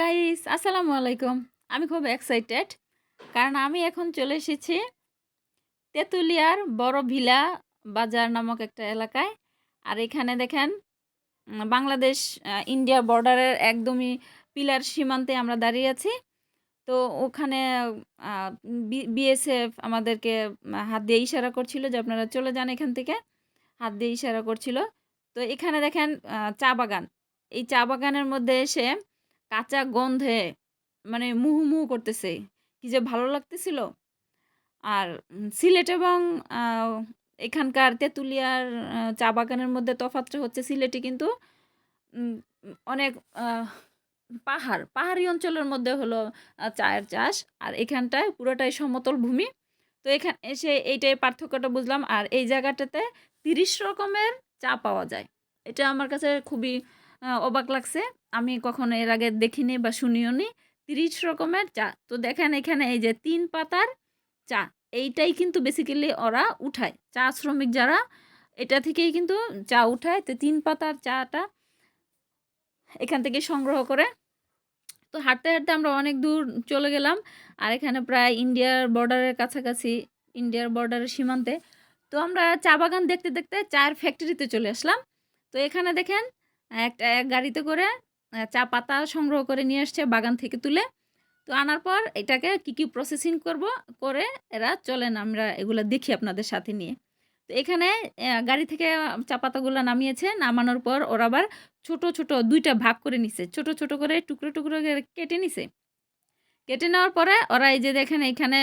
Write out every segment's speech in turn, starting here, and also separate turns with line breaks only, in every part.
Guys, আসসালামু আলাইকুম। আমি খুব এক্সাইটেড কারণ আমি এখন চলে এসেছি তেঁতুলিয়ার বড় ভিলা বাজার নামক একটা এলাকায়। আর এখানে দেখেন বাংলাদেশ ইন্ডিয়া বর্ডারের একদমই পিলার সীমান্তে আমরা দাঁড়িয়ে আছি। তো ওখানে বিএসএফ আমাদেরকে হাত দিয়ে ইশারা করছিল যে আপনারা চলে যান এখান থেকে, হাত দিয়ে ইশারা করছিল। তো এখানে দেখেন চা বাগান। এই চা বাগানের মধ্যে এসে কাঁচা গন্ধে মানে মুহু করতেছে। কি যে ভালো লাগতেছিল। আর সিলেট এবং আ এখানকার তেঁতুলিয়ার চা বাগানের মধ্যে তফাৎটা হচ্ছে সিলেটে কিন্তু উম অনেক পাহাড়ি অঞ্চলের মধ্যে হলো চায়ের চাষ। আর এখানটায় পুরোটাই সমতল ভূমি। তো এখানে এসে এইটাই পার্থক্যটা বুঝলাম। আর এই জায়গাটাতে ৩০ রকমের চা পাওয়া যায়। এটা আমার কাছে খুবই অবাক লাগছে। আমি কখনো এর আগে দেখিনি বা শুনিওনি। ৩০ রকমের চা। তো দেখেন এখানে এই যে ৩ পাতার চা। এইটাই কিন্তু বেসিক্যালি ওরা উঠায়। চা শ্রমিক যারা এটা থেকেই কিন্তু চা উঠায়। তো ৩ পাতার চাটা এখান থেকে সংগ্রহ করে। তো হাঁটতে আমরা অনেক দূর চলে গেলাম। আর এখানে প্রায় ইন্ডিয়ার বর্ডারের কাছাকাছি, ইন্ডিয়ার বর্ডারের সীমান্তে। তো আমরা চা বাগান দেখতে চায়ের ফ্যাক্টরিতে চলে আসলাম। তো এখানে দেখেন এক গাড়িতে করে চা পাতা সংগ্রহ করে নিয়ে আসছে বাগান থেকে তুলে। তো আনার পর এটাকে কি প্রসেসিং করে এরা চলেন আমরা এগুলা দেখি আপনাদের সাথে নিয়ে। তো এখানে গাড়ি থেকে চা পাতাগুলা নামিয়েছে। নামানোর পর ওরা আবার ছোট ২ টা ভাগ করে নিছে। ছোট করে টুকরো করে কেটে নিছে। কেটে নেওয়ার পরে ওরা এই যে দেখেন এখানে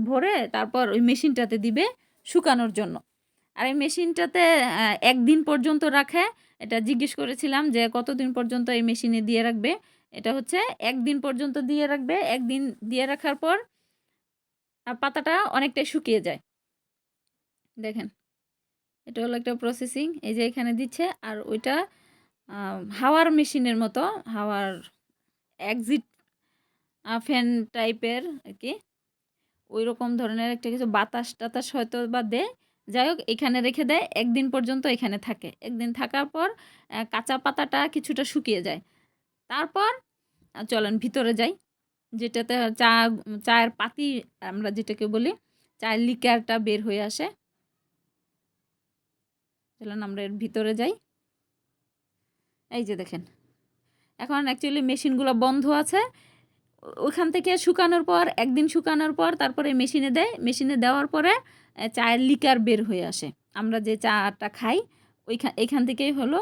ভরে তারপর ওই মেশিনটাতে দিবে শুকানোর জন্য। আর এই মেশিনটাতে ১ দিন পর্যন্ত রাখে। এটা জিজ্ঞেস করেছিলাম যে কতদিন পর্যন্ত এই মেশিনে দিয়ে রাখবে? এটা হচ্ছে ১ দিন পর্যন্ত দিয়ে রাখবে। ১ দিন দিয়ে রাখার পর পাতাটা অনেকটাই শুকিয়ে যায়। দেখেন, এটা হলো একটা প্রসেসিং। এই যে এখানে দিচ্ছে আর ওইটা হাওয়ার মেশিনের মতো, হাওয়ার এক্সিট ফ্যান টাইপের আরকি। ঐরকম ধরনের একটা কিছু বাতাস-টাতাস হয়তো বা দেয়। যাই হোক এখানে রেখে দেয়। ১ দিন পর্যন্ত এখানে থাকে। ১ দিন থাকার পর কাঁচা পাতাটা কিছুটা শুকিয়ে যায়। তারপর চলেন ভিতরে যাই। যেটাতে চায়ের পাতি আমরা যেটাকে বলি, চায়ের লিকারটা বের হয়ে আসে। চলেন আমরা এর ভিতরে যাই। এই যে দেখেন। এখন অ্যাকচুয়ালি মেশিনগুলো বন্ধ আছে। ওখান থেকে শুকানোর পর ১ দিন শুকানোর পর তারপরে মেশিনে দেয়। মেশিনে দেওয়ার পরে চায়ের লিকার বের হয়ে আসে। আমরা যে চাটা খাই এখান থেকেই হলো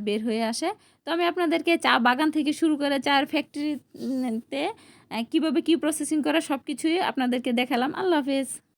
বের হয়ে আসে। তো আমি আপনাদেরকে চা বাগান থেকে শুরু করে চায়ের ফ্যাক্টরিতে কীভাবে কী প্রসেসিং করে সবকিছুই আপনাদেরকে দেখালাম। আল্লাহ হাফেজ।